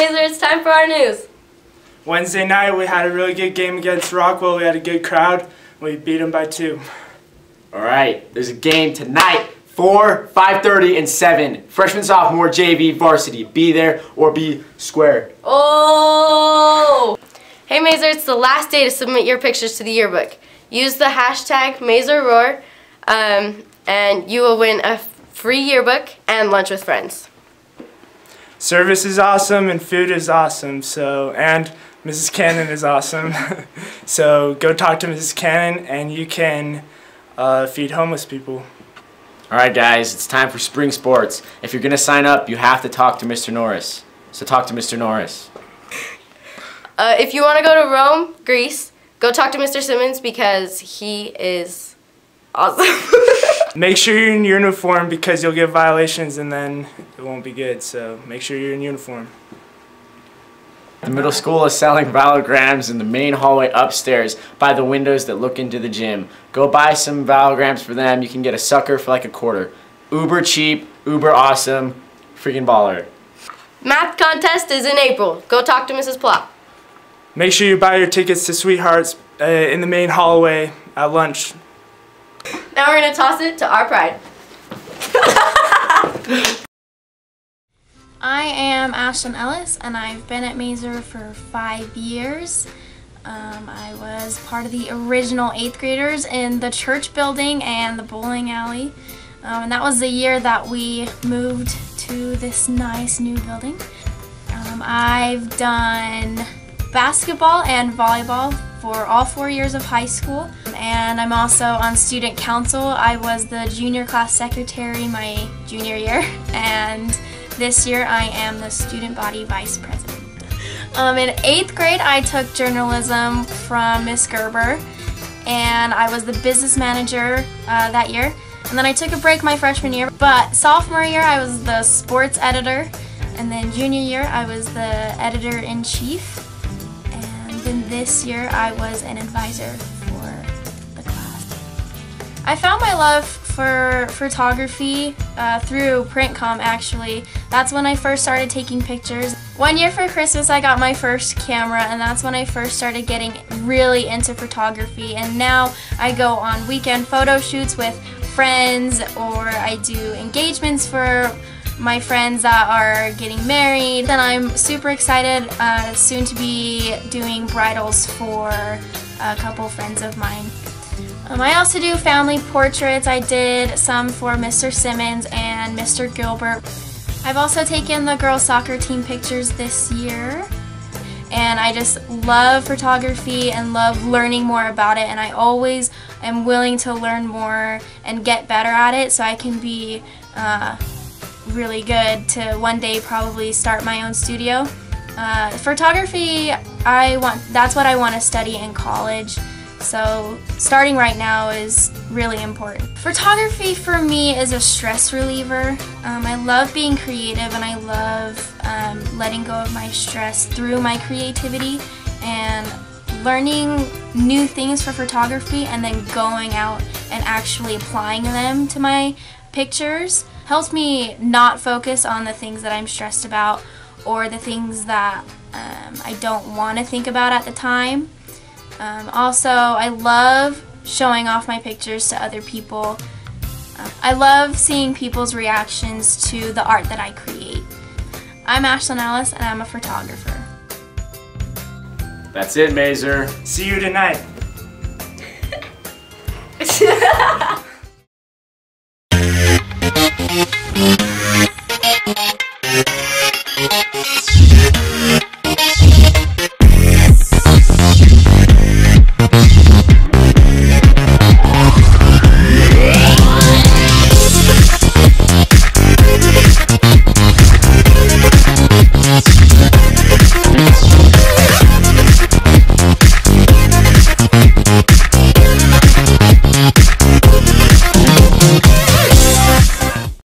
Mazer, it's time for our news. Wednesday night we had a really good game against Rockwell. We had a good crowd. We beat them by 2. Alright, there's a game tonight, 4, 5:30, and 7. Freshman, sophomore, JV, varsity. Be there or be square. Oh! Hey Mazer, it's the last day to submit your pictures to the yearbook. Use the hashtag MazerRoar, and you will win a free yearbook and lunch with friends. Service is awesome and food is awesome, and Mrs. Cannon is awesome. So go talk to Mrs. Cannon and you can feed homeless people. Alright guys, it's time for spring sports. If you're going to sign up, you have to talk to Mr. Norris. So talk to Mr. Norris. If you want to go to Rome, Greece, go talk to Mr. Simmons because he is awesome. Make sure you're in uniform because you'll get violations and then it won't be good. So make sure you're in uniform. The middle school is selling valograms in the main hallway upstairs by the windows that look into the gym. Go buy some valograms for them. You can get a sucker for like $1. Uber cheap, uber awesome, freaking baller. Math contest is in April. Go talk to Mrs. Plop. Make sure you buy your tickets to Sweethearts in the main hallway at lunch. Now we're going to toss it to our pride. I am Ashlyn Ellis and I've been at Mazer for 5 years. I was part of the original 8th graders in the church building and the bowling alley. And that was the year that we moved to this nice new building. I've done basketball and volleyball for all 4 years of high school, and I'm also on student council. I was the junior class secretary my junior year, and this year I am the student body vice president. In 8th grade I took journalism from Miss Gerber, and I was the business manager that year, and then I took a break my freshman year, but sophomore year I was the sports editor, and then junior year I was the editor-in-chief. Then this year I was an advisor for the class. I found my love for photography through Printcom actually. That's when I first started taking pictures. One year for Christmas I got my first camera, and that's when I first started getting really into photography, and now I go on weekend photo shoots with friends, or I do engagements for my friends that are getting married, and I'm super excited soon to be doing bridals for a couple friends of mine. I also do family portraits. I did some for Mr. Simmons and Mr. Gilbert. I've also taken the girls soccer team pictures this year, and I just love photography and love learning more about it, and I always am willing to learn more and get better at it so I can be really good to one day probably start my own studio. Photography, that's what I want to study in college, so starting right now is really important. Photography for me is a stress reliever. I love being creative, and I love letting go of my stress through my creativity and learning new things for photography and then going out and actually applying them to my pictures. Helps me not focus on the things that I'm stressed about or the things that I don't want to think about at the time. Also, I love showing off my pictures to other people. I love seeing people's reactions to the art that I create. I'm Ashlyn Ellis and I'm a photographer. That's it, Mazer. See you tonight.